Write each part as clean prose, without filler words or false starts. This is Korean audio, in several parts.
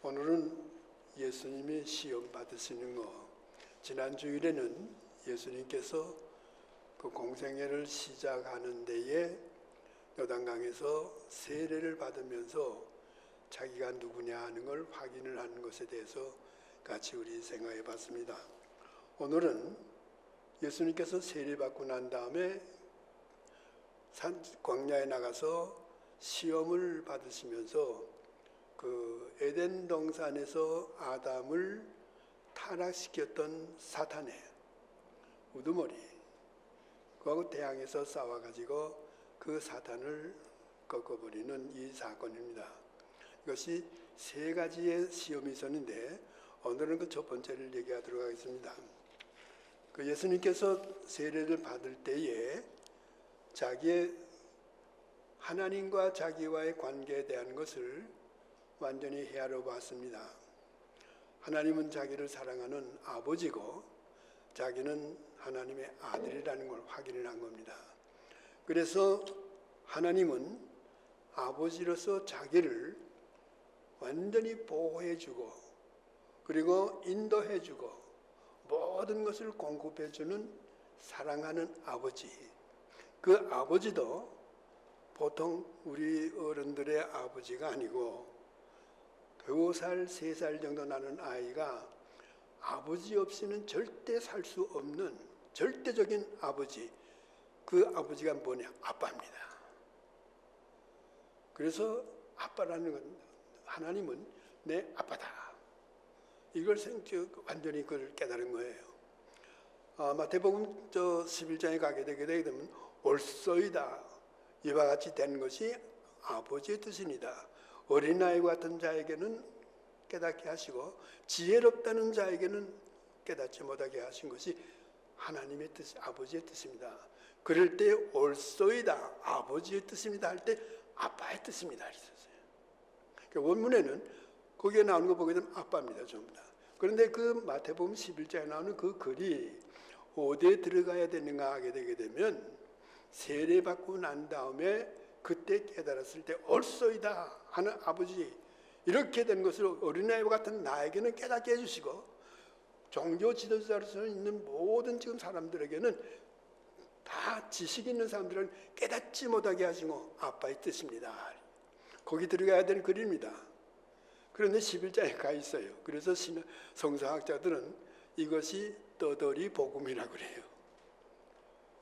오늘은 예수님이 시험 받으시는 거. 지난 주일에는 예수님께서 그 공생애를 시작하는 데에 요단강에서 세례를 받으면서 자기가 누구냐 하는 걸 확인을 하는 것에 대해서 같이 우리 생각해 봤습니다. 오늘은 예수님께서 세례 받고 난 다음에 광야에 나가서 시험을 받으시면서 그 에덴 동산에서 아담을 타락시켰던 사탄의 우두머리 그하고 대항해서 싸워가지고 그 사탄을 꺾어버리는 이 사건입니다. 이것이 세 가지의 시험이 있었는데 오늘은 그 첫 번째를 얘기하도록 하겠습니다. 그 예수님께서 세례를 받을 때에 자기의 하나님과 자기와의 관계에 대한 것을 완전히 헤아려 봤습니다. 하나님은 자기를 사랑하는 아버지고 자기는 하나님의 아들이라는 걸 확인을 한 겁니다. 그래서 하나님은 아버지로서 자기를 완전히 보호해주고 그리고 인도해주고 모든 것을 공급해주는 사랑하는 아버지. 그 아버지도 보통 우리 어른들의 아버지가 아니고 2살, 3살 정도 나는 아이가 아버지 없이는 절대 살 수 없는 절대적인 아버지. 그 아버지가 뭐냐? 아빠입니다. 그래서 아빠라는 건 하나님은 내 아빠다. 이걸 완전히 그걸 깨달은 거예요. 마태복음 11장에 가게 되게 되면 올소이다. 이와 같이 된 것이 아버지의 뜻입니다. 어린아이와 같은 자에게는 깨닫게 하시고 지혜롭다는 자에게는 깨닫지 못하게 하신 것이 하나님의 뜻, 아버지의 뜻입니다. 그럴 때 올소이다, 아버지의 뜻입니다 할 때 아빠의 뜻입니다 했었어요. 원문에는 거기에 나오는 거 보게 되면 아빠입니다, 전부 다. 그런데 그 마태복음 11장에 나오는 그 글이 어디에 들어가야 되는가 하게 되게 되면 세례받고 난 다음에 그때 깨달았을 때 올소이다 하는 아버지, 이렇게 된 것을 어린아이와 같은 나에게는 깨닫게 해주시고 종교 지도자로서 있는 모든 지금 사람들에게는 다 지식 있는 사람들은 깨닫지 못하게 하시고 아빠의 뜻입니다. 거기 들어가야 되는 글입니다. 그런데 11장에 가 있어요. 그래서 성서학자들은 이것이 떠돌이 복음이라고 그래요.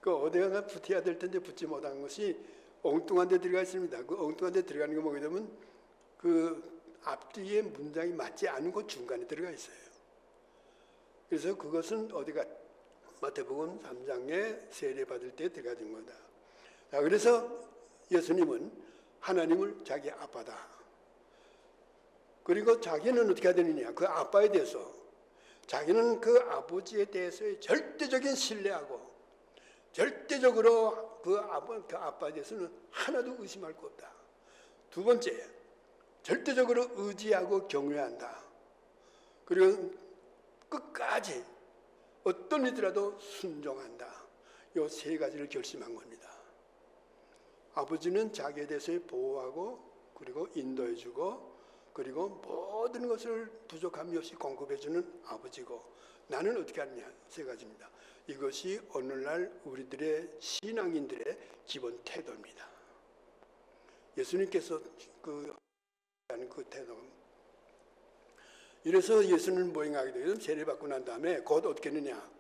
그 어디가 붙어야 될 텐데 붙지 못한 것이 엉뚱한 데 들어가 있습니다. 그 엉뚱한 데 들어가는 거 보게 되면 그 앞뒤에 문장이 맞지 않은 곳 중간에 들어가 있어요. 그래서 그것은 어디가 마태복음 3장에 세례 받을 때 들어가진 거다. 자, 그래서 예수님은 하나님을 자기 아빠다. 그리고 자기는 어떻게 해야 되느냐? 그 아빠에 대해서 자기는 그 아버지에 대해서의 절대적인 신뢰하고 절대적으로 그 아빠에 대해서는 하나도 의심할 거 없다. 두 번째, 절대적으로 의지하고 경외한다. 그리고 끝까지 어떤 일이라도 순종한다. 이 세 가지를 결심한 겁니다. 아버지는 자기에 대해서 보호하고 그리고 인도해주고 그리고 모든 것을 부족함이 없이 공급해주는 아버지고 나는 어떻게 하느냐? 세 가지입니다. 이것이 오늘날 우리들의 신앙인들의 기본 태도입니다. 예수님께서 그 태도. 이래서 예수는 뭐행하게 되면 세례받고 난 다음에 곧 어떻게 했느냐?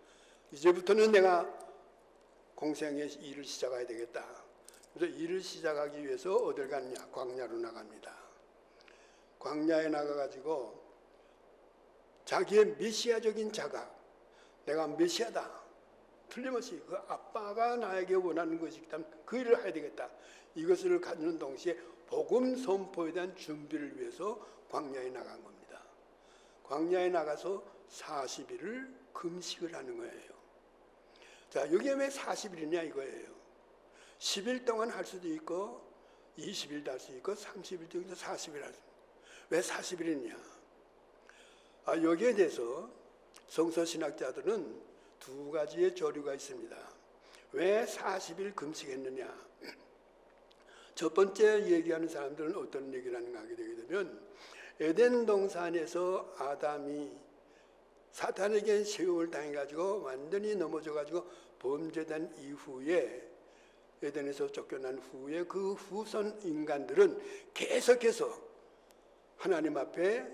이제부터는 내가 공생의 일을 시작해야 되겠다. 그래서 일을 시작하기 위해서 어딜 갔느냐? 광야로 나갑니다. 광야에 나가가지고 자기의 메시아적인 자각, 내가 메시아다. 틀림없이 그 아빠가 나에게 원하는 것이기 때문에 그 일을 해야 되겠다. 이것을 갖는 동시에 복음 선포에 대한 준비를 위해서 광야에 나간 겁니다. 광야에 나가서 40일을 금식을 하는 거예요. 자, 여기에 왜 40일이냐 이거예요. 10일 동안 할 수도 있고 20일도 할 수 있고 30일도 있고 40일 할 수 있고 왜 40일이냐? 여기에 대해서 성서신학자들은 두 가지의 조류가 있습니다. 왜 40일 금식했느냐? 첫 번째 얘기하는 사람들은 어떤 얘기를 하는가 하게 되게 되면 에덴 동산에서 아담이 사탄에게 시험을 당해가지고 완전히 넘어져가지고 범죄된 이후에, 에덴에서 쫓겨난 후에 그 후손 인간들은 계속해서 하나님 앞에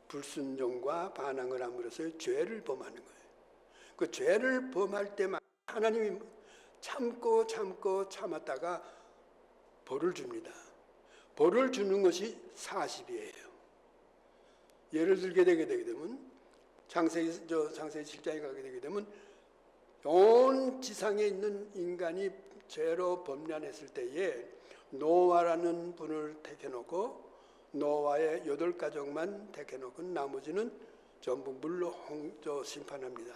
불순종과 반항을 함으로써 죄를 범하는 거예요. 그 죄를 범할 때만 하나님이 참고 참았다가 벌을 줍니다. 벌을 주는 것이 40이에요. 예를 들게 되게 되면 창세기 7장에 가게 되게 되면 온 지상에 있는 인간이 죄로 범련했을 때에 노아라는 분을 택해놓고 노아의 8가족만 택해놓고 나머지는 전부 물로 심판합니다.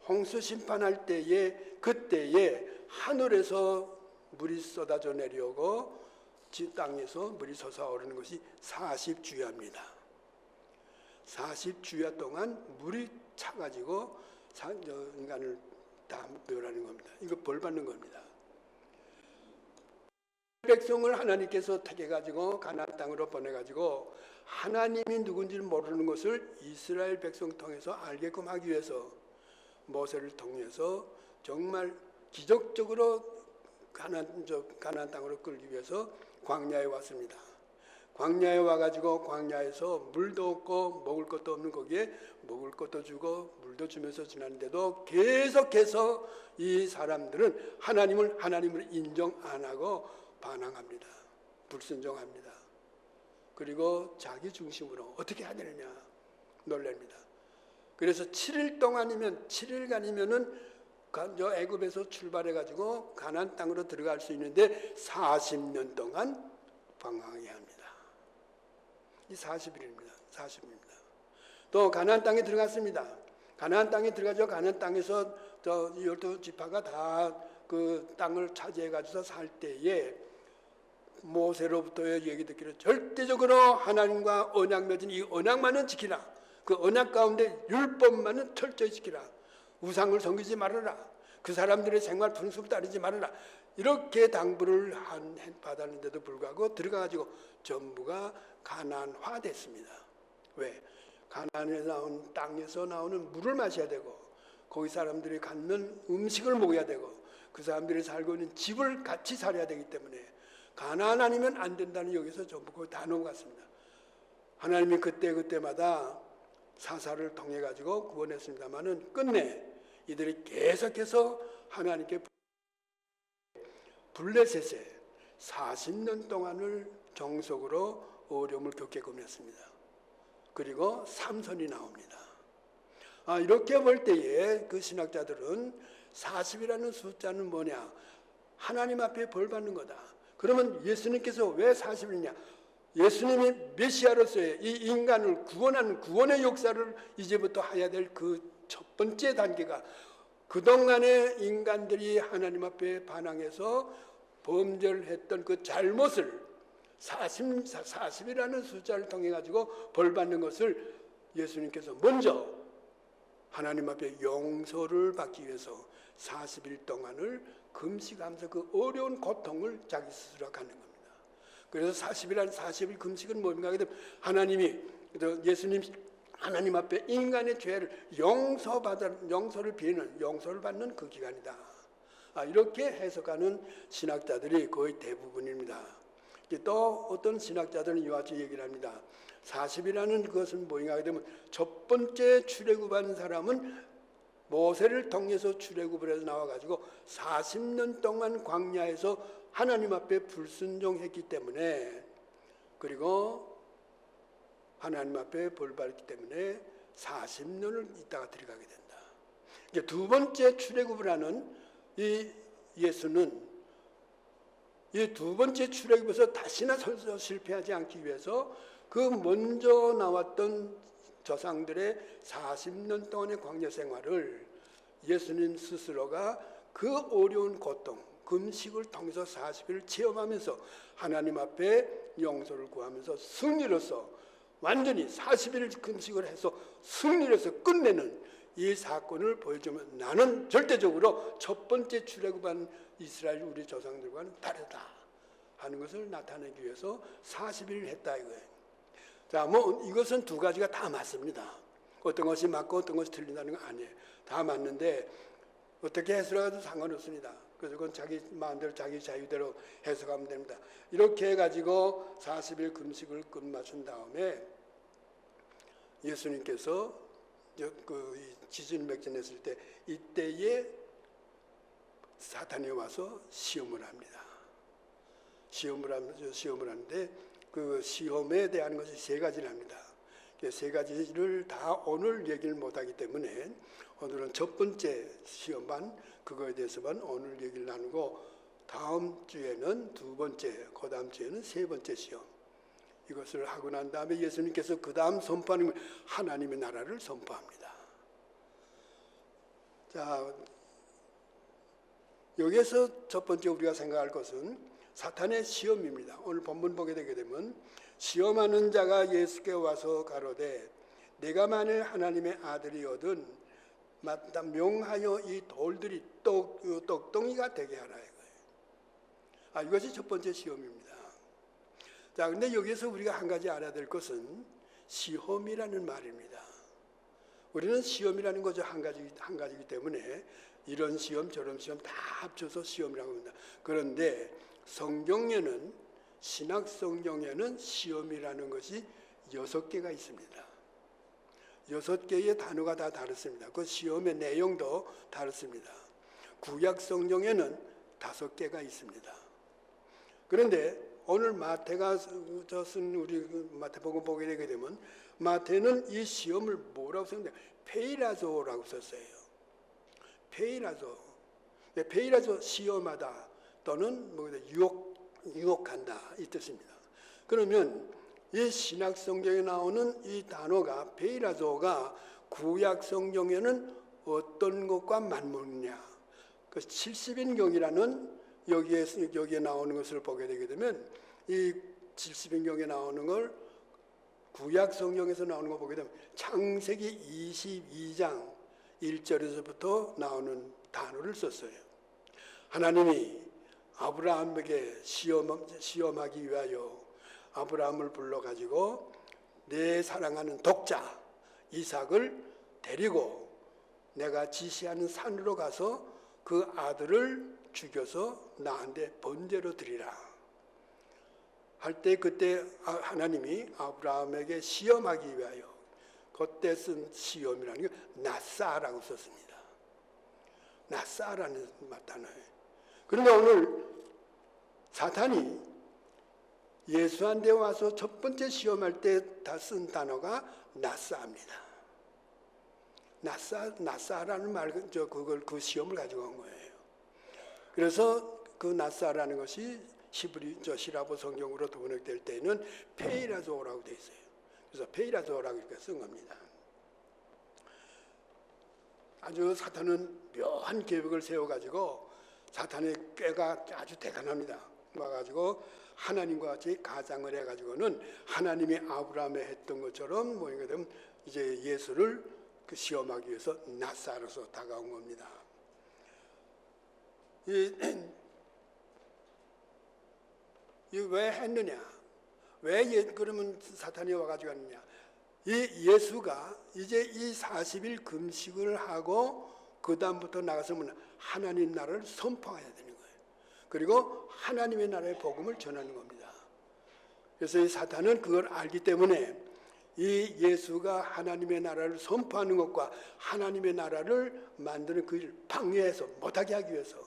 홍수 심판할 때에 그때에 하늘에서 물이 쏟아져 내려오고 땅에서 물이 솟아오르는 것이 40주야입니다. 40주야 동안 물이 차가지고 인간을 다 멸하는 겁니다. 이거 벌 받는 겁니다. 백성을 하나님께서 택해가지고 가나안 땅으로 보내가지고 하나님이 누군지를 모르는 것을 이스라엘 백성 통해서 알게끔 하기 위해서 모세를 통해서 정말 기적적으로 가나안 땅으로 끌기 위해서 광야에 왔습니다. 광야에 와가지고 광야에서 물도 없고 먹을 것도 없는 거기에 먹을 것도 주고 물도 주면서 지났는데도 계속해서 이 사람들은 하나님을 인정 안 하고 반항합니다. 불순종합니다. 그리고 자기 중심으로 어떻게 해야 되느냐 놀랍니다. 그래서 7일간이면은 애굽에서 출발해가지고 가나안 땅으로 들어갈 수 있는데 40년 동안 방황해야 합니다. 이 40일입니다. 40일입니다. 또 가나안 땅에 들어갔습니다. 가나안 땅에 들어가서 가나안 땅에서 12지파가 다 그 땅을 차지해가지고 살 때에 모세로부터의 얘기 듣기를 절대적으로 하나님과 언약 맺은 이 언약만은 지키라. 그 언약 가운데 율법만은 철저히 지키라. 우상을 섬기지 말아라. 그 사람들의 생활 풍습을 따르지 말아라. 이렇게 당부를 받았는데도 불구하고 들어가가지고 전부가 가나안화 됐습니다. 왜? 가나안에 나온 땅에서 나오는 물을 마셔야 되고 거기 사람들이 갖는 음식을 먹어야 되고 그 사람들이 살고 있는 집을 같이 살아야 되기 때문에 가나안 아니면 안 된다는 여기서 전부 거의 다 넘어갔습니다. 하나님이 그때마다 사사를 통해 가지고 구원했습니다마는 끝내 이들이 계속해서 하나님께 블레셋에 40년 동안을 정석으로 어려움을 겪게끔 했습니다. 그리고 삼손이 나옵니다. 이렇게 볼 때에 그 신학자들은 40이라는 숫자는 뭐냐? 하나님 앞에 벌 받는 거다. 그러면 예수님께서 왜 40이냐? 예수님이 메시아로서의 이 인간을 구원하는 구원의 역사를 이제부터 해야 될 그 첫 번째 단계가 그동안의 인간들이 하나님 앞에 반항해서 범죄를 했던 그 잘못을 40이라는 숫자를 통해 가지고 벌 받는 것을 예수님께서 먼저 하나님 앞에 용서를 받기 위해서 40일 동안을 금식하면서 그 어려운 고통을 자기 스스로 갖는 겁니다. 그래서 40일 금식은 뭡니까? 하나님이 예수님 하나님 앞에 인간의 죄를 용서를 비는 용서를 받는 그 기간이다. 이렇게 해석하는 신학자들이 거의 대부분입니다. 또 어떤 신학자들은 이와 같이 얘기를 합니다. 40이라는 것은 뭐인가 하게 되면 첫 번째 출애굽한 사람은 모세를 통해서 출애굽을 해서 나와가지고 40년 동안 광야에서 하나님 앞에 불순종했기 때문에 그리고 하나님 앞에 벌 받았기 때문에 40년을 있다가 들어가게 된다. 이제 두 번째 출애굽을 하는 이 예수는 이 두 번째 출애굽에서 다시나 실패하지 않기 위해서 그 먼저 나왔던 조상들의 40년 동안의 광야 생활을 예수님 스스로가 그 어려운 고통, 금식을 통해서 40일을 체험하면서 하나님 앞에 용서를 구하면서 승리로서 완전히 40일 금식을 해서 승리로서 끝내는 이 사건을 보여주면 나는 절대적으로 첫 번째 출애굽한 이스라엘 우리 조상들과는 다르다 하는 것을 나타내기 위해서 40일을 했다 이거예요. 자, 뭐 이것은 두 가지가 다 맞습니다. 어떤 것이 맞고 어떤 것이 틀린다는 건 아니에요. 다 맞는데 어떻게 해석해도 상관없습니다. 그래서 그건 자기 마음대로 자기 자유대로 해석하면 됩니다. 이렇게 해가지고 40일 금식을 끝마친 다음에 예수님께서 그 지진맥진했을 때 이때에 사탄이 와서 시험을 합니다. 시험을 하는데 그 시험에 대한 것이 세 가지를 합니다. 세 가지를 다 오늘 얘기를 못하기 때문에 오늘은 첫 번째 시험만 그거에 대해서만 오늘 얘기를 나누고 다음 주에는 두 번째, 그 다음 주에는 세 번째 시험. 이것을 하고 난 다음에 예수님께서 그 다음 선포하는 건 하나님의 나라를 선포합니다. 자, 여기에서 첫 번째 우리가 생각할 것은 사탄의 시험입니다. 오늘 본문 보게 되게 되면 시험하는 자가 예수께 와서 가로되 내가 만일 하나님의 아들이거든 마땅 명하여 이 돌들이 떡덩이가 되게 하라 이거예요. 이것이 첫 번째 시험입니다. 자, 근데 여기서 우리가 한 가지 알아야 될 것은 시험이라는 말입니다. 우리는 시험이라는 것이 한 가지이기 때문에 이런 시험 저런 시험 다 합쳐서 시험이라고 합니다. 그런데 성경에는 신약 성경에는 시험이라는 것이 6개가 있습니다. 6개의 단어가 다 다릅니다. 그 시험의 내용도 다릅니다. 구약 성경에는 5개가 있습니다. 그런데 오늘 마태가 쓴 우리 마태복음 보게 되게 되면 마태는 이 시험을 뭐라고 썼는데 페이라조라고 썼어요. 페이라조. 페이라조 시험하다 또는 유혹한다 이 뜻입니다. 그러면 이 신약 성경에 나오는 이 단어가 페이라조가 구약 성경에는 어떤 것과 맞먹느냐? 그 70인경이라는 여기에 나오는 것을 보게 되게 되면 이 70인경에 나오는 걸 구약 성경에서 나오는 거 보게 되면 창세기 22장 1절에서부터 나오는 단어를 썼어요. 하나님이 아브라함에게 시험하기 위하여 아브라함을 불러가지고 내 사랑하는 독자 이삭을 데리고 내가 지시하는 산으로 가서 그 아들을 죽여서 나한테 번제로 드리라 할 때 그때 하나님이 아브라함에게 시험하기 위하여 그때 쓴 시험이라는 게 나사라고 썼습니다. 나사라는 단어예요. 그런데 오늘 사탄이 예수한테 와서 첫 번째 시험할 때 다 쓴 단어가 나사입니다. 나사라는 그 시험을 가지고 온 거예요. 그래서 그 나사라는 것이 시라보 성경으로 번역될 때는 페이라조라고 되어 있어요. 그래서 페이라조라고 이렇게 쓴 겁니다. 아주 사탄은 묘한 계획을 세워가지고 사탄의 꾀가 아주 대단합니다. 와가지고 하나님과 같이 가장을 해가지고는 하나님이 아브라함에 했던 것처럼 뭐이게 되면 이제 예수를 그 시험하기 위해서 나사로서 다가온 겁니다. 왜 했느냐? 그러면 사탄이 와가지고 했느냐? 이 예수가 이제 이 40일 금식을 하고 그 다음부터 나가서는 하나님 나라를 선포해야 되는 거예요. 그리고 하나님의 나라의 복음을 전하는 겁니다. 그래서 이 사탄은 그걸 알기 때문에 이 예수가 하나님의 나라를 선포하는 것과 하나님의 나라를 만드는 그 일을 방해해서 못하게 하기 위해서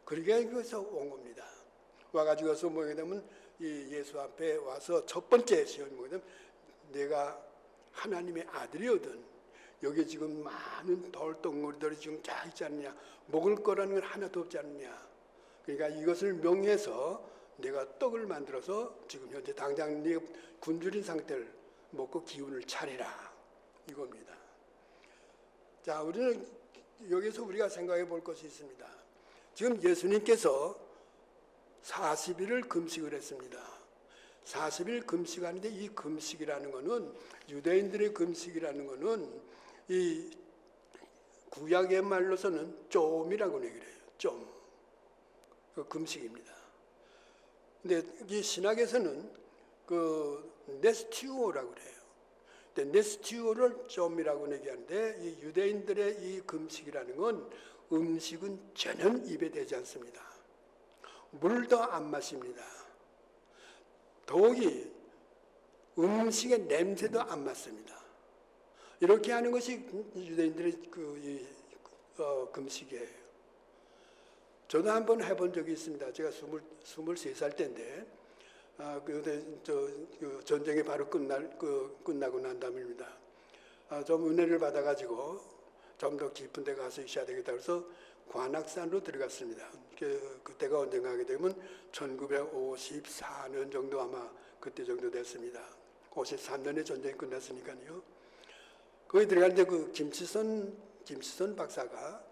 그러기 위해서 온 겁니다. 와가지고서 뭐게 되면 이 예수 앞에 와서 첫 번째 시험이 뭐게 되면 내가 하나님의 아들이거든. 여기 지금 많은 돌덩어리들이 지금 쫙 있지 않느냐. 먹을 거라는 건 하나도 없지 않느냐. 그러니까 이것을 명해서 내가 떡을 만들어서 지금 현재 당장 네 굶주린 상태를 먹고 기운을 차리라. 이겁니다. 자, 우리는 여기서 우리가 생각해 볼 것이 있습니다. 지금 예수님께서 40일을 금식을 했습니다. 40일 금식하는데 이 금식이라는 것은 유대인들의 금식이라는 것은 이 구약의 말로서는 쫌이라고 얘기를 해요. 쫌. 그 금식입니다. 근데 이 신학에서는 그 네스티오라고 그래요. 근데 네스티오를 좀이라고 얘기하는데 이 유대인들의 이 금식이라는 건 음식은 전혀 입에 대지 않습니다. 물도 안 마십니다. 더욱이 음식의 냄새도 안 맡습니다. 이렇게 하는 것이 유대인들의 금식이에요. 저도 한번 해본 적이 있습니다. 제가 23살 때인데, 전쟁이 바로 끝나고 난 다음입니다. 좀 은혜를 받아가지고 좀 더 깊은 데 가서 있어야 되겠다 그래서 관악산으로 들어갔습니다. 그때가 언젠가 하게 되면 1954년 정도 아마 그때 정도 됐습니다. 53년에 전쟁이 끝났으니까요. 거기 들어갔는데 그 김치선 박사가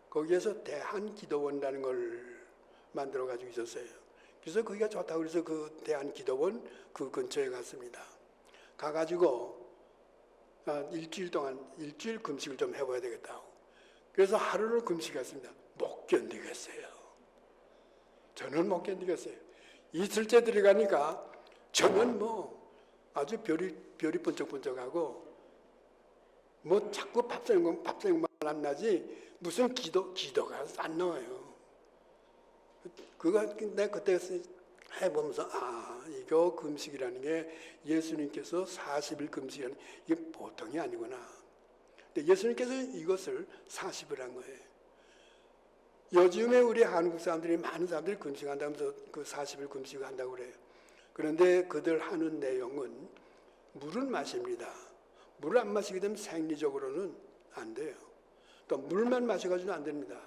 거기에서 대한기도원이라는 걸 만들어 가지고 있었어요. 그래서 거기가 좋다고 그래서 그 대한기도원 그 근처에 갔습니다. 가가지고 일주일 금식을 좀 해봐야 되겠다고. 그래서 하루를 금식했습니다. 못 견디겠어요. 저는 못 견디겠어요. 이틀째 들어가니까 저는 아주 별이 번쩍번쩍하고 자꾸 밥생만 안 나지 무슨 기도가 안 나와요. 내가 그때 해보면서 이거 금식이라는 게 예수님께서 40일 금식이라는 이게 보통이 아니구나. 근데 예수님께서 이것을 40을 한 거예요. 요즘에 우리 한국 사람들이 많은 사람들이 금식한다면서 그 40일 금식을 한다고 그래요. 그런데 그들 하는 내용은 물을 마십니다. 물을 안 마시게 되면 생리적으로는 안 돼요. 또 물만 마셔가지고는 안 됩니다.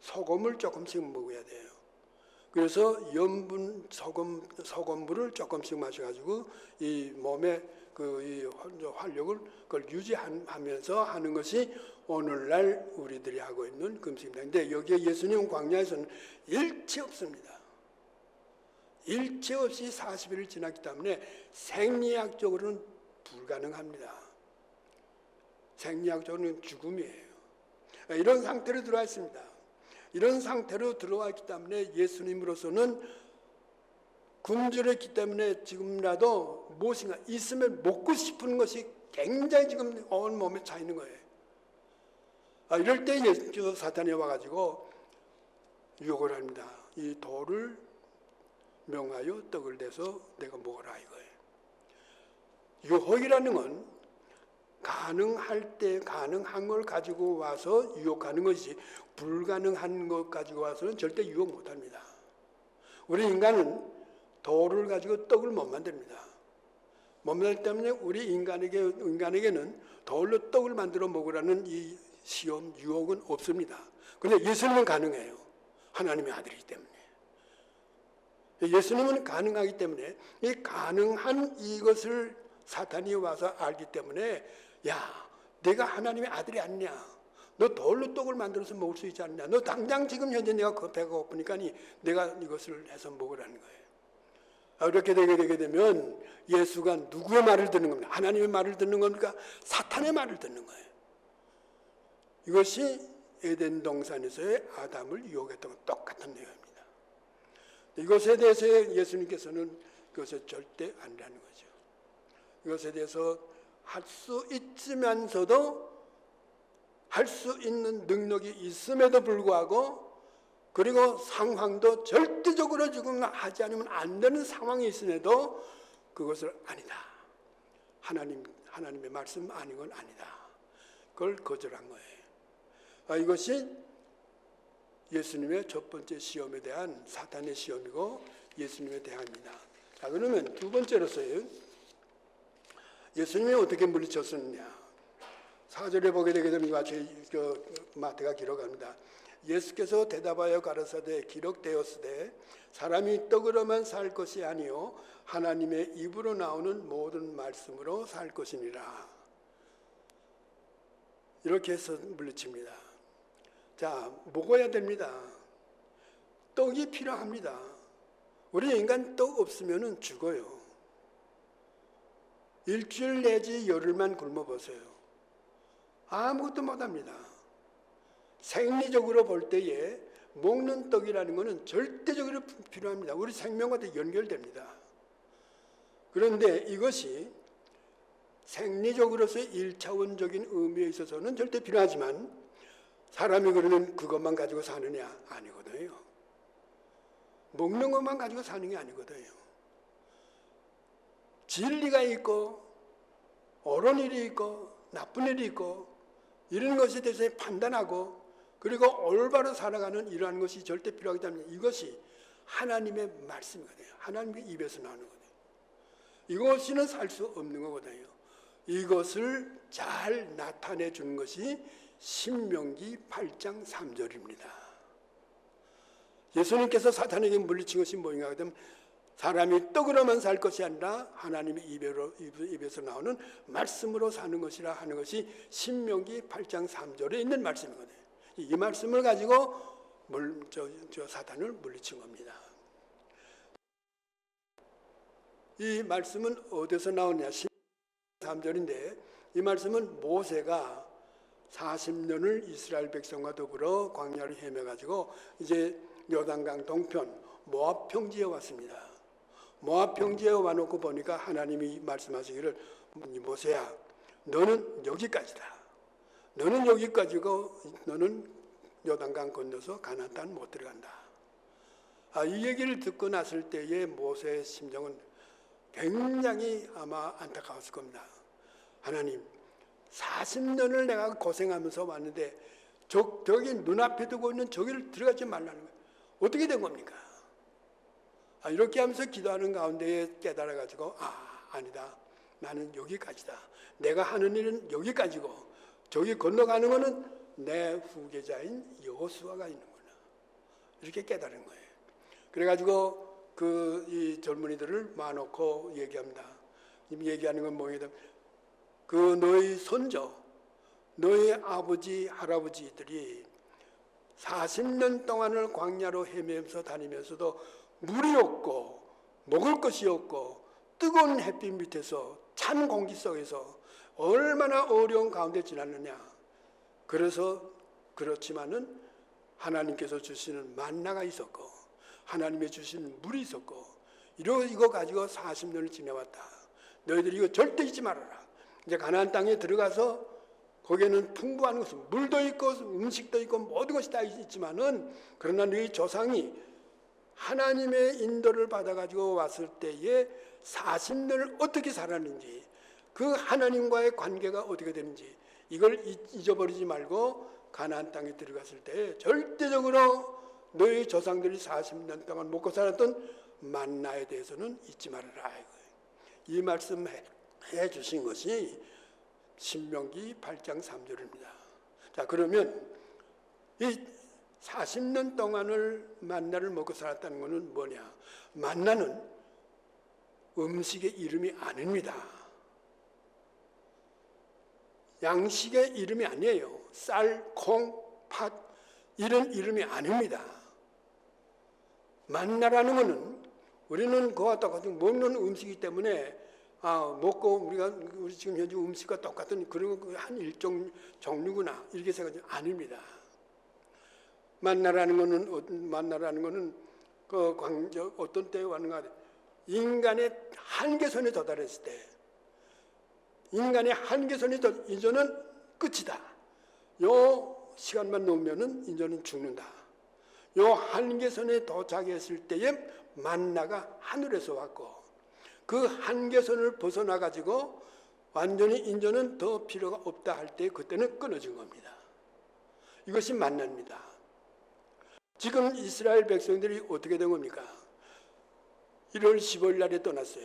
소금을 조금씩 먹어야 돼요. 그래서 소금물을 조금씩 마셔가지고 이 몸의 이 활력을 그걸 유지하면서 하는 것이 오늘날 우리들이 하고 있는 금식입니다. 근데 여기에 예수님 광야에서는 일체 없습니다. 일체 없이 40일을 지났기 때문에 생리학적으로는 불가능합니다. 생리학적으로는 죽음이에요. 이런 상태로 들어와 있습니다. 이런 상태로 들어와 있기 때문에 예수님으로서는 굶주렸기 때문에 지금이라도 무엇인가 있으면 먹고 싶은 것이 굉장히 지금 온 몸에 차 있는 거예요. 이럴 때 사탄이 와가지고 유혹을 합니다. 이 돌을 명하여 떡을 내서 내가 먹어라 이거예요. 유혹이라는 건 가능할 때 가능한 걸 가지고 와서 유혹하는 것이지 불가능한 것 가지고 와서는 절대 유혹 못합니다. 우리 인간은 돌을 가지고 떡을 못 만듭니다. 못 만들기 때문에 우리 인간에게는 돌로 떡을 만들어 먹으라는 이 시험, 유혹은 없습니다. 그런데 예수님은 가능해요. 하나님의 아들이기 때문에. 예수님은 가능하기 때문에 이 가능한 이것을 사탄이 와서 알기 때문에 내가 하나님의 아들이 아니냐. 너 돌로 떡을 만들어서 먹을 수 있지 않냐. 너 당장 지금 현재 내가 배가 고프니까 내가 이것을 해서 먹으라는 거예요. 이렇게 되게 되면 예수가 누구의 말을 듣는 겁니까? 하나님의 말을 듣는 겁니까? 사탄의 말을 듣는 거예요. 이것이 에덴 동산에서의 아담을 유혹했던 것 똑같은 내용입니다. 이것에 대해서 예수님께서는 그것을 절대 아니라는 거죠. 이것에 대해서 할 수 있으면서도 할 수 있는 능력이 있음에도 불구하고 그리고 상황도 절대적으로 지금 하지 않으면 안 되는 상황이 있음에도 그것을 아니다. 하나님의 말씀 아닌 건 아니다. 그걸 거절한 거예요. 이것이 예수님의 첫 번째 시험에 대한 사탄의 시험이고 예수님의 대항입니다. 자, 그러면 두 번째로서요. 예수님이 어떻게 물리쳤느냐. 4절에 보게 되게 되면 마태가 기록합니다. 예수께서 대답하여 가라사대 기록되었으되 사람이 떡으로만 살 것이 아니요 하나님의 입으로 나오는 모든 말씀으로 살 것이니라. 이렇게 해서 물리칩니다. 자, 먹어야 됩니다. 떡이 필요합니다. 우리 인간 떡 없으면 죽어요. 일주일 내지 열흘만 굶어보세요. 아무것도 못합니다. 생리적으로 볼 때에 먹는 떡이라는 것은 절대적으로 필요합니다. 우리 생명과 연결됩니다. 그런데 이것이 생리적으로서의 1차원적인 의미에 있어서는 절대 필요하지만 사람이 그러면 그것만 가지고 사느냐? 아니거든요. 먹는 것만 가지고 사는 게 아니거든요. 진리가 있고 옳은 일이 있고 나쁜 일이 있고 이런 것에 대해서 판단하고 그리고 올바로 살아가는 이러한 것이 절대 필요하기 때문에 이것이 하나님의 말씀이거든요. 하나님의 입에서 나오는 거거든요. 이것이는 살 수 없는 거거든요. 이것을 잘 나타내 주는 것이 신명기 8장 3절입니다. 예수님께서 사탄에게 물리친 것이 뭐인가 하면 사람이 떡으로만 살 것이 아니라 하나님의 입에서 나오는 말씀으로 사는 것이라 하는 것이 신명기 8장 3절에 있는 말씀이거든요. 이 말씀을 가지고 사탄을 물리친 겁니다. 이 말씀은 어디서 나오냐? 3절인데 이 말씀은 모세가 40년을 이스라엘 백성과 더불어 광야를 헤매가지고 이제 요단강 동편 모압 평지에 왔습니다. 모압 평지에 와놓고 보니까 하나님이 말씀하시기를 모세야 너는 여기까지다. 너는 여기까지고 너는 요단강 건너서 가나안 땅 못 들어간다. 이 얘기를 듣고 났을 때의 모세의 심정은 굉장히 아마 안타까웠을 겁니다. 하나님 40년을 내가 고생하면서 왔는데 저기 눈앞에 두고 있는 저기를 들어가지 말라는 거예요. 어떻게 된 겁니까? 이렇게 하면서 기도하는 가운데에 깨달아가지고 아니다. 나는 여기까지다. 내가 하는 일은 여기까지고 저기 건너가는 거는 내 후계자인 여호수아가 있는구나. 이렇게 깨달은 거예요. 그래가지고 이 젊은이들을 모아놓고 얘기합니다. 얘기하는 건 뭐냐면 너희 손자, 너희 아버지, 할아버지들이 40년 동안을 광야로 헤매면서 다니면서도 물이 없고 먹을 것이 없고 뜨거운 햇빛 밑에서 찬 공기 속에서 얼마나 어려운 가운데 지났느냐. 그래서 그렇지만은 하나님께서 주시는 만나가 있었고 하나님이 주신 물이 있었고 이거 가지고 40년을 지내왔다. 너희들이 이거 절대 잊지 말아라. 이제 가나안 땅에 들어가서 거기에는 풍부한 것은 물도 있고 음식도 있고 모든 것이 다 있지만은 그러나 너희 조상이 하나님의 인도를 받아가지고 왔을 때에 40년을 어떻게 살았는지 그 하나님과의 관계가 어떻게 되는지 이걸 잊어버리지 말고 가나안 땅에 들어갔을 때 절대적으로 너희 조상들이 40년 동안 먹고 살았던 만나에 대해서는 잊지 말아라. 이 말씀 해 주신 것이 신명기 8장 3절입니다. 자, 그러면 이 40년 동안을 만나를 먹고 살았다는 것은 뭐냐? 만나는 음식의 이름이 아닙니다. 양식의 이름이 아니에요. 쌀, 콩, 팥 이런 이름이 아닙니다. 만나라는 것은 우리는 그와 똑같은 먹는 음식이기 때문에 먹고 우리 지금 현재 음식과 똑같은 그런 한 일종 종류구나 이렇게 생각하지 아닙니다. 만나라는 것은 어떤 때에 왔는가 인간의 한계선에 도달했을 때 인간의 한계선이 이제는 끝이다. 요 시간만 넘으면은 이제는 죽는다. 요 한계선에 도착했을 때에 만나가 하늘에서 왔고 그 한계선을 벗어나 가지고 완전히 이제는 더 필요가 없다 할 때 그때는 끊어진 겁니다. 이것이 만나입니다. 지금 이스라엘 백성들이 어떻게 된 겁니까? 1월 15일 날에 떠났어요.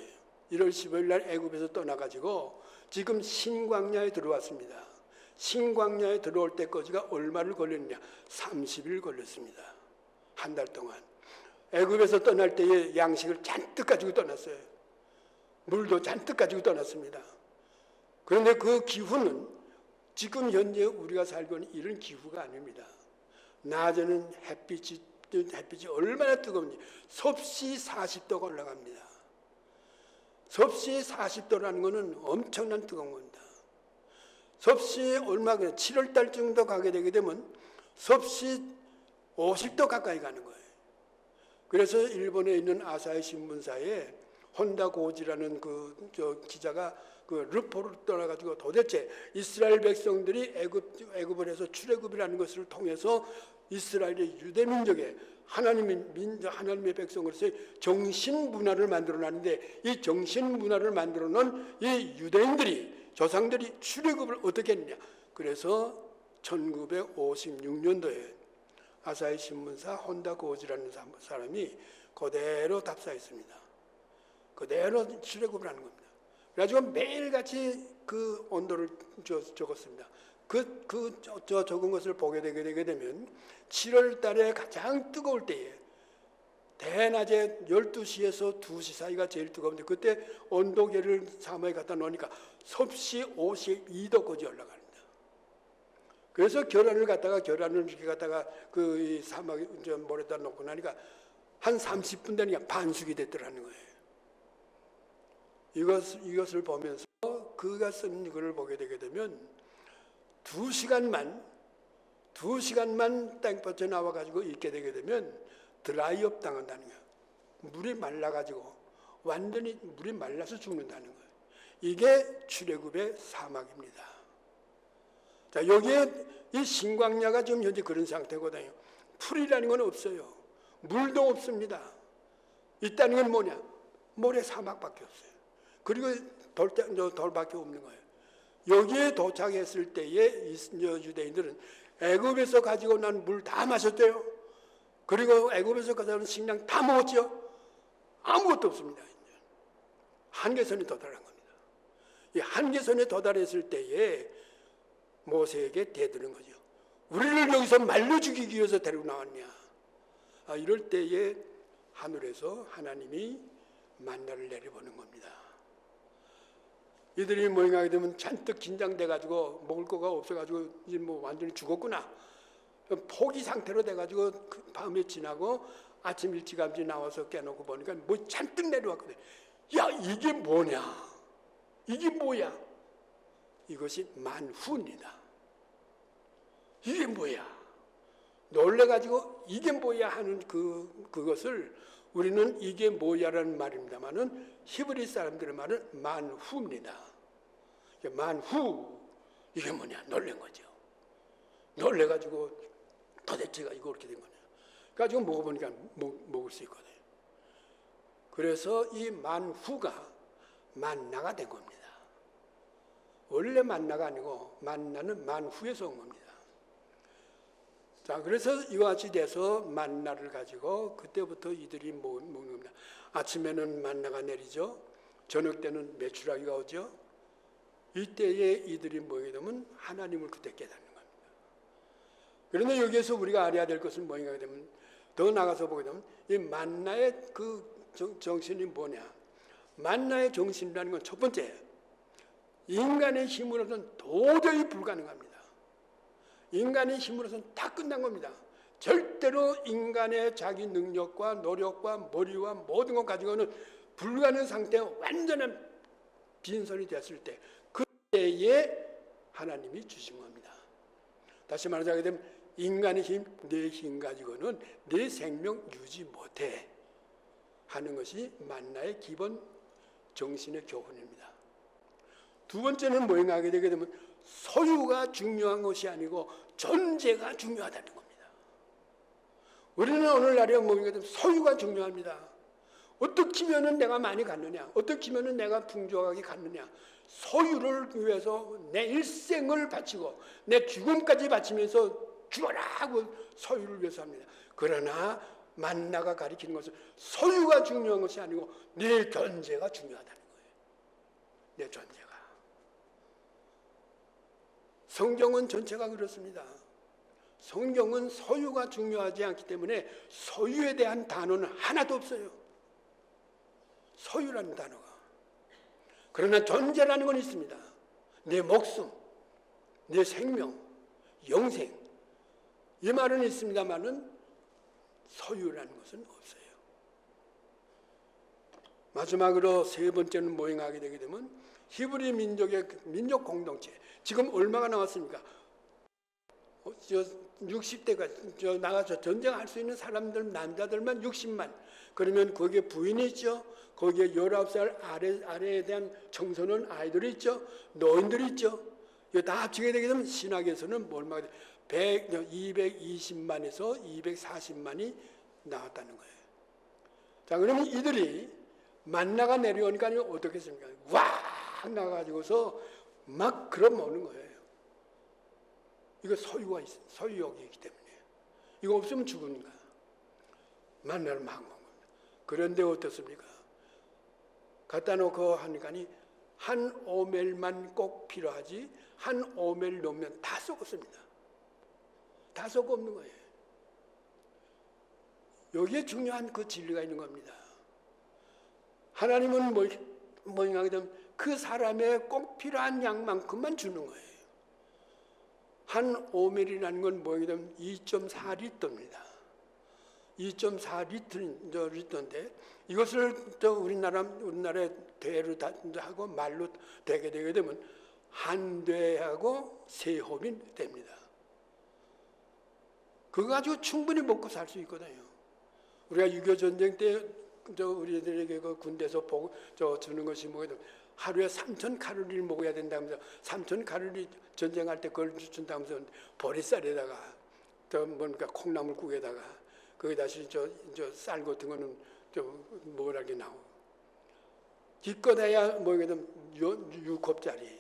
1월 15일 날 애굽에서 떠나가지고 지금 신광야에 들어왔습니다. 신광야에 들어올 때까지가 얼마를 걸렸느냐? 30일 걸렸습니다. 한 달 동안. 애굽에서 떠날 때에 양식을 잔뜩 가지고 떠났어요. 물도 잔뜩 가지고 떠났습니다. 그런데 그 기후는 지금 현재 우리가 살고 있는 이런 기후가 아닙니다. 낮에는 햇빛이 얼마나 뜨거운지 섭씨 40도가 올라갑니다. 섭씨 40도라는 것은 엄청난 뜨거운 겁니다. 섭씨 얼마 7월 달 정도 가게 되게 되면 섭씨 50도 가까이 가는 거예요. 그래서 일본에 있는 아사히 신문사에 혼다 고지라는 기자가 르포를 떠나가지고 도대체 이스라엘 백성들이 애굽을 해서 출애굽이라는 것을 통해서 이스라엘의 유대 민족의 하나님의 백성으로서의 정신 문화를 만들어놨는데, 이 정신 문화를 만들어놓은 이 유대인들이, 조상들이 출애굽을 어떻게 했느냐. 그래서 1956년도에 아사히 신문사 혼다 고지라는 사람이 그대로 답사했습니다. 그대로 출애굽을 하는 겁니다. 그래가지고 매일같이 그 온도를 적었습니다. 적은 것을 보게 되게 되면 7월 달에 가장 뜨거울 때에 대낮에 12시에서 2시 사이가 제일 뜨거운데, 그때 온도계를 사막에 갖다 놓으니까 섭씨 52도까지 올라갑니다. 그래서 계란을 이렇게 갖다가 그 사막 모래다 놓고 나니까 한 30분 되니까 반숙이 됐더라는 거예요. 이것을 보면서 그가 쓴 글을 보게 되게 되면 2시간만 땡볕에 나와가지고 있게 되게 되면 드라이업 당한다는 거예요. 물이 말라가지고 완전히 물이 말라서 죽는다는 거예요. 이게 출애굽의 사막입니다. 자, 여기에 이 신광야가 지금 현재 그런 상태거든요. 풀이라는 건 없어요. 물도 없습니다. 있다는 건 뭐냐? 모래 사막밖에 없어요. 그리고 돌밖에 없는 거예요. 여기에 도착했을 때에 유대인들은 애굽에서 가지고 난 물 다 마셨대요. 그리고 애굽에서 가져온 식량 다 먹었죠. 아무것도 없습니다. 한계선에 도달한 겁니다. 이 한계선에 도달했을 때에 모세에게 대드는 거죠. 우리를 여기서 말려 죽이기 위해서 데리고 나왔냐. 이럴 때에 하늘에서 하나님이 만나를 내려보는 겁니다. 이들이 모임하게 되면 잔뜩 긴장돼가지고 먹을 거가 없어가지고 이제 완전히 죽었구나. 포기 상태로 돼가지고 그 밤에 지나고 아침 일찌감치 나와서 깨놓고 보니까 잔뜩 내려왔거든. 야, 이게 뭐냐? 이게 뭐야? 이것이 만후입니다. 이게 뭐야? 놀래가지고 이게 뭐야 하는 그것을 우리는 이게 뭐야라는 말입니다만은 히브리 사람들의 말은 만후입니다. 만후, 이게 뭐냐? 놀란 거죠. 놀래가지고 도대체가 이거 어떻게 된 거냐? 가지고 먹어보니까 먹을 수 있거든요. 그래서 이 만후가 만나가 된 겁니다. 원래 만나가 아니고 만나는 만후에서 온 겁니다. 자, 그래서 이와 같이 돼서 만나를 가지고 그때부터 이들이 먹는 겁니다. 아침에는 만나가 내리죠. 저녁 때는 메추라기가 오죠. 이때에 이들이 모이게 되면 하나님을 그때 깨닫는 겁니다. 그런데 여기에서 우리가 알아야 될 것은 뭐인가 되면, 더 나가서 보게 되면 이 만나의 그 정신이 뭐냐. 만나의 정신이라는 건 첫 번째, 인간의 힘으로는 도저히 불가능합니다. 인간의 힘으로서는 다 끝난 겁니다. 절대로 인간의 자기 능력과 노력과 머리와 모든 것 가지고는 불가능한 상태에 완전한 빈손이 됐을 때, 그때에 하나님이 주신 겁니다. 다시 말하자게 되면 인간의 힘, 내 힘 가지고는 내 생명 유지 못해 하는 것이 만나의 기본 정신의 교훈입니다. 두 번째는 뭐인가 하게 되게 되면 소유가 중요한 것이 아니고 존재가 중요하다는 겁니다. 우리는 오늘날에 뭐인가 되면 소유가 중요합니다. 어떻게 하면 내가 많이 갖느냐, 어떻게 하면 내가 풍족하게 갖느냐, 소유를 위해서 내 일생을 바치고 내 죽음까지 바치면서 죽어라 하고 소유를 위해서 합니다. 그러나 만나가 가리키는 것은 소유가 중요한 것이 아니고 내 존재가 중요하다는 거예요. 내 존재가. 성경은 전체가 그렇습니다. 성경은 소유가 중요하지 않기 때문에 소유에 대한 단어는 하나도 없어요. 소유라는 단어가. 그러나 존재라는 건 있습니다. 내 목숨, 내 생명, 영생, 이 말은 있습니다만은 소유라는 것은 없어요. 마지막으로 세 번째는 모행하게 되게 되면 히브리 민족의 민족 공동체. 지금 얼마가 나왔습니까? 60대가 나가서 전쟁할 수 있는 사람들, 남자들만 60만. 그러면 거기에 부인이 있죠. 거기에 19살 아래에 대한 청소년 아이들이 있죠. 노인들이 있죠. 이거 다 합치게 되게 되면 신학에서는 얼마가 돼? 220만에서 240만이 나왔다는 거예요. 자, 그러면 이들이 만나가 내려오니까 어떻게 했습니까? 와 나가지고서 막 걸어먹는 거예요. 이거 소유욕이기 때문에. 이거 없으면 죽는 거야. 만나를 막 먹는 겁니다. 그런데 어떻습니까? 갖다 놓고 하니까니 한 오멜만 꼭 필요하지 한 오멜 넣으면 다 썩었습니다. 다 썩어 없는 거예요. 여기에 중요한 그 진리가 있는 겁니다. 하나님은 뭐냐 하면 그 사람의 꼭 필요한 양만큼만 주는 거예요. 한 오멜이라는 건 뭐냐면 2.4리터입니다. 2.4리터인데 이것을 우리나라의 대로 하고 말로 되게 되면 한 대하고 세 홉이 됩니다. 그거 가지고 충분히 먹고 살 수 있거든요. 우리가 6.25 전쟁 때 우리들에게 그 군대에서 주는 것이 뭐냐면 하루에 3,000칼로리를 먹어야 된다면서 3,000칼로리 전쟁할 때 그걸 준다면서 보리쌀에다가 뭔가 콩나물국에다가 거기 다시 쌀 같은 거는 뭐라게 나오고 기껏해야 뭐냐면 6컵짜리.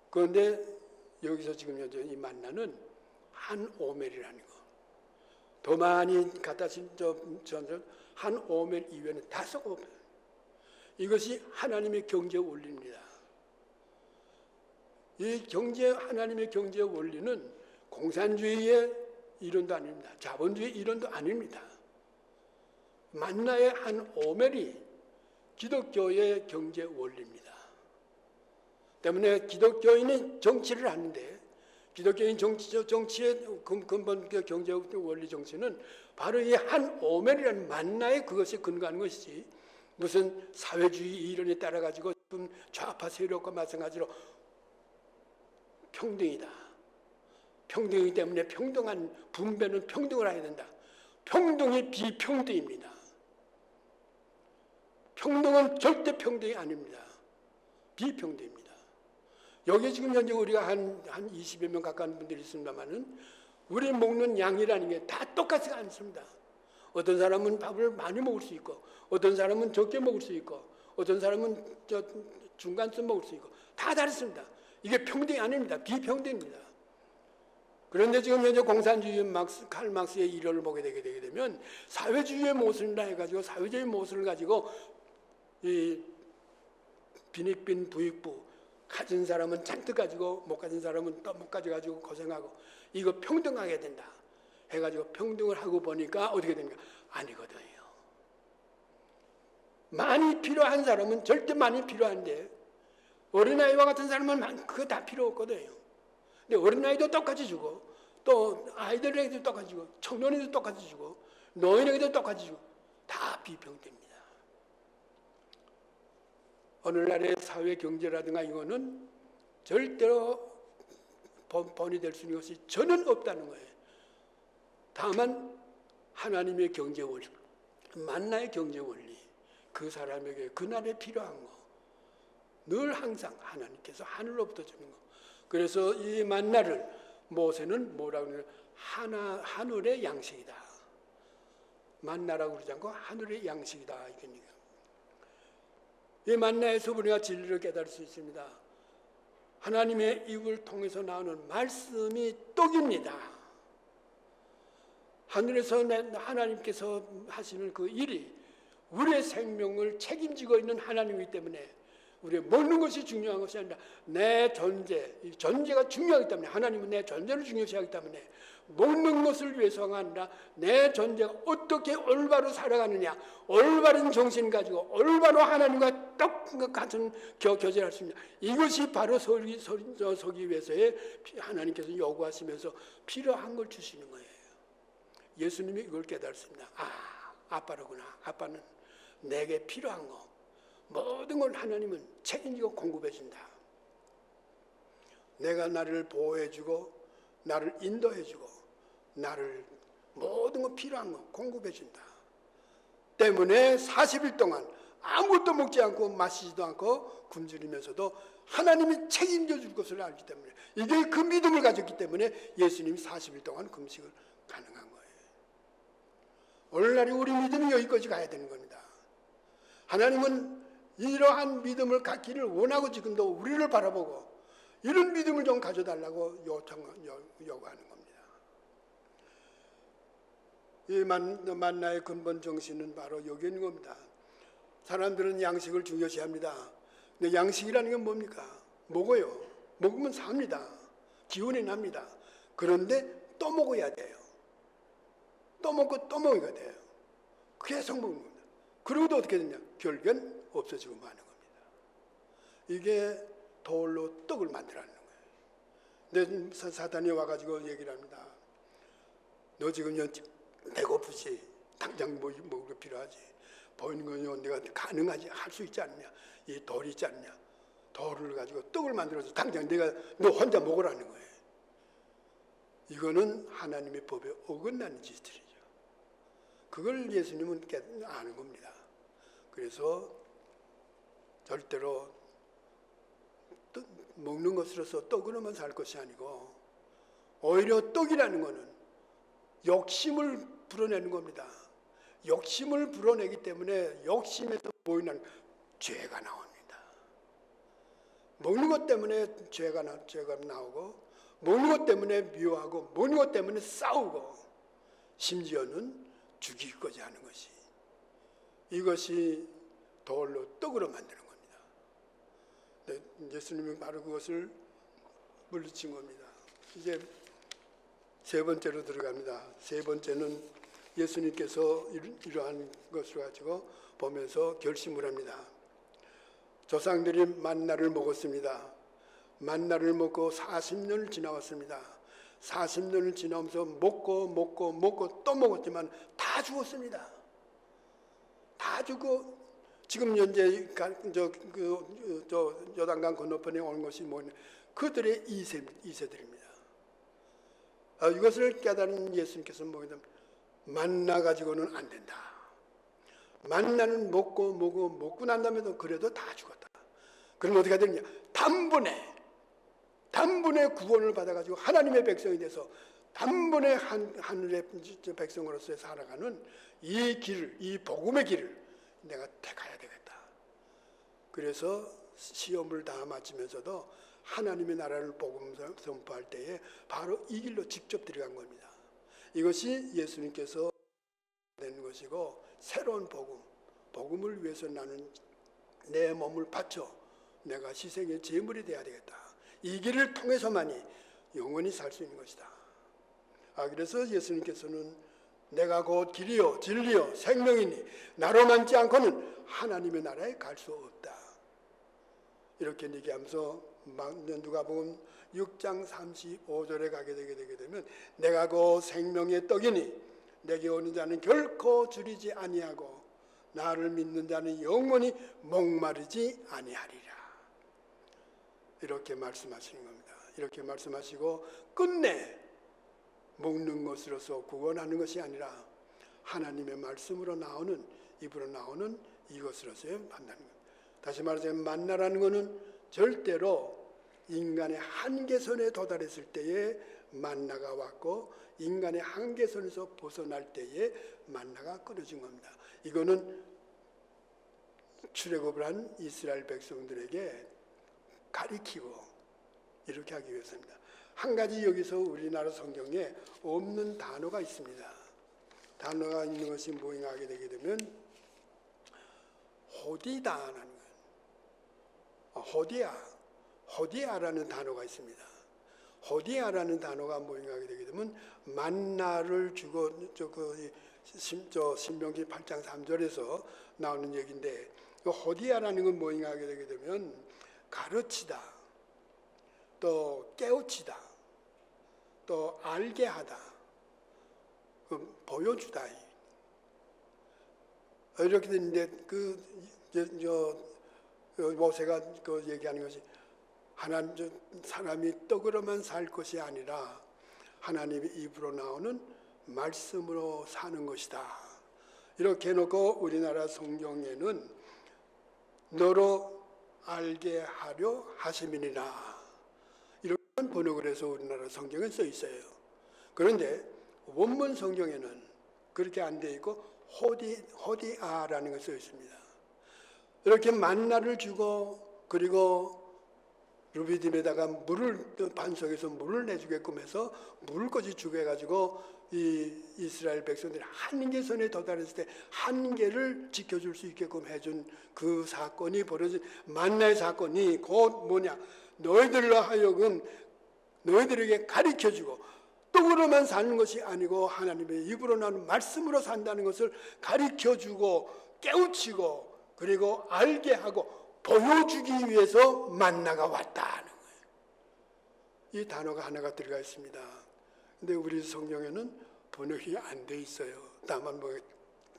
그런데 여기서 지금 이 만나는 한 오멜이라는 거. 더 많이 갖다 한 오멜 이외에는 다 썩어. 이것이 하나님의 경제 원리입니다. 이 하나님의 경제 원리는 공산주의의 이론도 아닙니다. 자본주의 이론도 아닙니다. 만나의 한 오멜이 기독교의 경제 원리입니다. 때문에 기독교인은 정치를 하는데 기독교인 정치의 근본 경제 원리 정치는 바로 이 한 오멜이라는 만나에 그것이 근거하는 것이지 무슨 사회주의 이론에 따라 가지고 좌파 세력과 마찬가지로 평등이다. 평등이기 때문에 평등한 분배는 평등을 해야 된다. 평등이 비평등입니다. 평등은 절대 평등이 아닙니다. 비평등입니다. 여기 지금 현재 우리가 한 20여 명 가까운 분들이 있습니다만은 우리 먹는 양이라는 게 다 똑같지 않습니다. 어떤 사람은 밥을 많이 먹을 수 있고 어떤 사람은 적게 먹을 수 있고 어떤 사람은 중간쯤 먹을 수 있고 다 다릅니다. 이게 평등이 아닙니다. 비평등입니다. 그런데 지금 현재 공산주의 칼 막스의 이론을 보게 되게 되면 사회주의의 모순이라 해가지고 사회주의 모순을 가지고 이 빈익빈 부익부 가진 사람은 잔뜩 가지고 못 가진 사람은 또 못 가져가지고 고생하고 이거 평등하게 된다 해가지고 평등을 하고 보니까 어떻게 됩니까? 아니거든요. 많이 필요한 사람은 절대 많이 필요한데 어린아이와 같은 사람은 그거 다 필요 없거든요. 근데 어린아이도 똑같이 주고 또 아이들에게도 똑같이 주고 청년에게도 똑같이 주고 노인에게도 똑같이 주고 다 비평등입니다. 오늘날의 사회 경제라든가 이거는 절대로 본이 될 수 있는 것이 저는 없다는 거예요. 다만 하나님의 경제 원리, 만나의 경제 원리, 그 사람에게 그날에 필요한 거, 늘 항상 하나님께서 하늘로부터 주는 거. 그래서 이 만나를 모세는 뭐라고 그러냐? 하늘의 양식이다. 만나라고 그러지 않고 하늘의 양식이다. 이거니까. 이 만나에서 우리가 진리를 깨달을 수 있습니다. 하나님의 입을 통해서 나오는 말씀이 떡입니다. 하늘에서 하나님께서 하시는 그 일이 우리의 생명을 책임지고 있는 하나님이기 때문에 우리가 먹는 것이 중요한 것이 아니라 내 존재, 이 존재가 중요하기 때문에 하나님은 내 존재를 중요시하기 때문에 먹는 것을 위해서가 아니라 내 존재가 어떻게 올바로 살아가느냐, 올바른 정신 가지고 올바로 하나님과 똑같은 교제를 할 수 있느냐, 이것이 바로 서기 위해서의 하나님께서 요구하시면서 필요한 걸 주시는 거예요. 예수님이 이걸 깨달았습니다. 아빠로구나. 아빠는 내게 필요한 거 모든 걸 하나님은 책임지고 공급해준다. 내가 나를 보호해주고 나를 인도해주고 나를 모든 거 필요한 거 공급해준다. 때문에 40일 동안 아무것도 먹지 않고 마시지도 않고 굶주리면서도 하나님이 책임져 줄 것을 알기 때문에, 이게 그 믿음을 가졌기 때문에 예수님이 40일 동안 금식을 가능한 거예요. 오늘날이 우리 믿음이 여기까지 가야 되는 겁니다. 하나님은 이러한 믿음을 갖기를 원하고 지금도 우리를 바라보고 이런 믿음을 좀 가져달라고 요구하는 겁니다. 이 만나의 근본 정신은 바로 여기 있는 겁니다. 사람들은 양식을 중요시합니다. 근데 양식이라는 건 뭡니까? 먹어요. 먹으면 삽니다. 기운이 납니다. 그런데 또 먹어야 돼요. 또 먹고 또 먹어야 돼요. 계속 먹는 겁니다. 그러고도 어떻게 되냐? 결국엔 없어지고 마는 겁니다. 이게 돌로 떡을 만들라는 거예요. 근데 사탄이 와가지고 얘기를 합니다. 너 지금 배고프지? 당장 먹을 거 필요하지? 보이는 거요. 내가 가능하지? 할 수 있지 않냐? 이 돌이 있지 않냐? 돌을 가지고 떡을 만들어서 당장 너 혼자 먹으라는 거예요. 이거는 하나님의 법에 어긋나는 짓들이죠. 그걸 예수님은 아는 겁니다. 그래서 절대로 먹는 것으로서 떡으로만 살 것이 아니고 오히려 떡이라는 것은 욕심을 불어내는 겁니다. 욕심을 불어내기 때문에 욕심에서 보이는 죄가 나옵니다. 먹는 것 때문에 죄가 나오고, 먹는 것 때문에 미워하고, 먹는 것 때문에 싸우고, 심지어는 죽이고자 하는 것이, 이것이 돌로 떡으로 만드는 겁니다. 예수님은 바로 그것을 물리친 겁니다. 이제 세 번째로 들어갑니다. 세 번째는 예수님께서 이러한 것을 가지고 보면서 결심을 합니다. 조상들이 만나를 먹었습니다. 만나를 먹고 40년을 지나왔습니다. 40년을 지나면서 먹고 또 먹었지만 다 죽었습니다. 다 죽고 지금 현재 요단강 건너편에 온 것이 뭐냐? 그들의 2세들입니다. 이것을 깨달은 예수님께서 뭐냐면 만나 가지고는 안 된다. 만나는 먹고 난 다음에도 그래도 다 죽었다. 그럼 어떻게 되느냐? 단번에 구원을 받아가지고 하나님의 백성이 돼서 단번에 하늘의 백성으로서 살아가는 이 길을, 이 복음의 길을 내가 택해야 되겠다. 그래서 시험을 다 마치면서도 하나님의 나라를 복음 선포할 때에 바로 이 길로 직접 들어간 겁니다. 이것이 예수님께서 된 것이고, 새로운 복음을 위해서 나는 내 몸을 바쳐 내가 희생의 제물이 되어야 되겠다. 이 길을 통해서만이 영원히 살 수 있는 것이다. 그래서 예수님께서는 내가 곧 길이요 진리요 생명이니 나로 만지 않고는 하나님의 나라에 갈 수 없다. 이렇게 얘기하면서 누가복음 6장 35절에 가게 되게 되면 내가 곧 생명의 떡이니 내게 오는 자는 결코 줄이지 아니하고 나를 믿는 자는 영원히 목마르지 아니하리라. 이렇게 말씀하시는 겁니다. 이렇게 말씀하시고 끝내 먹는 것으로서 구원하는 것이 아니라 하나님의 말씀으로 나오는, 입으로 나오는 이것으로서의 만나는 겁니다. 다시 말하자면 만나라는 것은 절대로 인간의 한계선에 도달했을 때에 만나가 왔고, 인간의 한계선에서 벗어날 때에 만나가 끊어진 겁니다. 이거는 출애굽을 한 이스라엘 백성들에게 가리키고 이렇게 하기 위해서입니다. 한 가지 여기서 우리나라 성경에 없는 단어가 있습니다. 단어가 있는 것이 뭐인가 하게 되게 되면 호디다라는 거예요. 호디아라는 단어가 있습니다. 호디아라는 단어가 뭐인가 하게 되게 되면 만나를 주고 신명기 8장 3절에서 나오는 얘기인데, 호디아라는 건 뭐인가 하게 되게 되면 가르치다, 또 깨우치다, 또 알게 하다, 보여주다. 이렇게 되는데 모세가 얘기하는 것이 사람이 떡으로만 살 것이 아니라 하나님의 입으로 나오는 말씀으로 사는 것이다. 이렇게 해놓고 우리나라 성경에는 너로 알게 하려 하심이니라. 이런 번역을 해서 우리나라 성경에 써 있어요. 그런데 원문 성경에는 그렇게 안 돼 있고 호디아라는 게 써 있습니다. 이렇게 만나를 주고 그리고 루비딤에다가 반석에서 물을 내주게끔 해서 물까지 주게 해가지고 이 이스라엘 백성들이 한계선에 도달했을 때 한계를 지켜줄 수 있게끔 해준 그 사건이 벌어진 만나의 사건이 곧 뭐냐, 너희들로 하여금 너희들에게 가르쳐주고 떡으로만 사는 것이 아니고 하나님의 입으로 나오는 말씀으로 산다는 것을 가르쳐주고 깨우치고 그리고 알게 하고 보여주기 위해서 만나가 왔다는 거예요. 이 단어가 하나가 들어가 있습니다. 근데 우리 성경에는 번역이 안 돼 있어요. 다만 뭐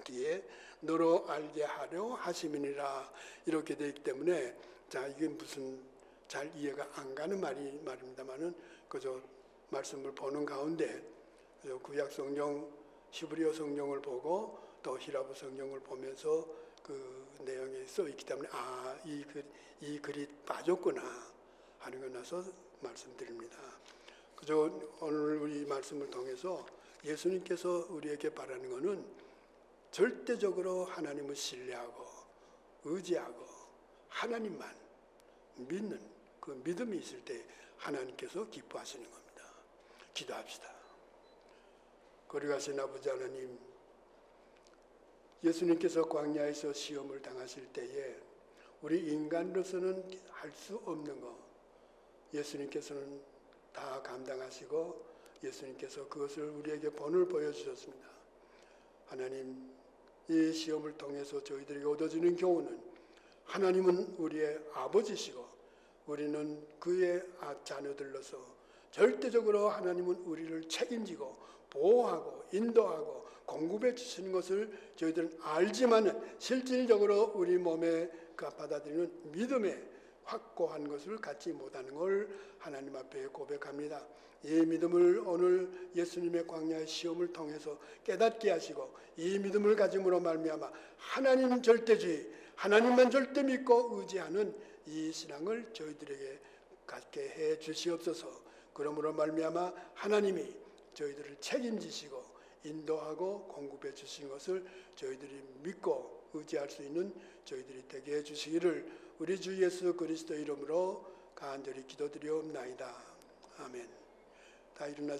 뒤에 너로 알게 하려 하심이니라 이렇게 돼 있기 때문에 자, 이게 무슨 잘 이해가 안 가는 말입니다만은 그저 말씀을 보는 가운데 구약 성경 히브리어 성경을 보고 또 히라브 성경을 보면서 그 내용이 써 있기 때문에 이 글이 빠졌구나 하는 거 나서 말씀드립니다. 그저 오늘 우리 말씀을 통해서 예수님께서 우리에게 바라는 것은 절대적으로 하나님을 신뢰하고 의지하고 하나님만 믿는 그 믿음이 있을 때 하나님께서 기뻐하시는 겁니다. 기도합시다. 거룩하신 아버지 하나님, 예수님께서 광야에서 시험을 당하실 때에 우리 인간으로서는 할 수 없는 거 예수님께서는 다 감당하시고 예수님께서 그것을 우리에게 본을 보여주셨습니다. 하나님, 이 시험을 통해서 저희들에게 얻어지는 교훈은 하나님은 우리의 아버지시고 우리는 그의 자녀들로서 절대적으로 하나님은 우리를 책임지고 보호하고 인도하고 공급해 주시는 것을 저희들은 알지만은 실질적으로 우리 몸에 받아들이는 믿음에 확고한 것을 갖지 못하는 걸 하나님 앞에 고백합니다. 이 믿음을 오늘 예수님의 광야의 시험을 통해서 깨닫게 하시고 이 믿음을 가짐으로 말미암아 하나님 절대주의, 하나님만 절대 믿고 의지하는 이 신앙을 저희들에게 갖게 해 주시옵소서. 그러므로 말미암아 하나님이 저희들을 책임지시고 인도하고 공급해 주신 것을 저희들이 믿고 의지할 수 있는 저희들이 되게 해주시기를 우리 주 예수 그리스도 이름으로 간절히 기도드리옵나이다. 아멘. 다 일어나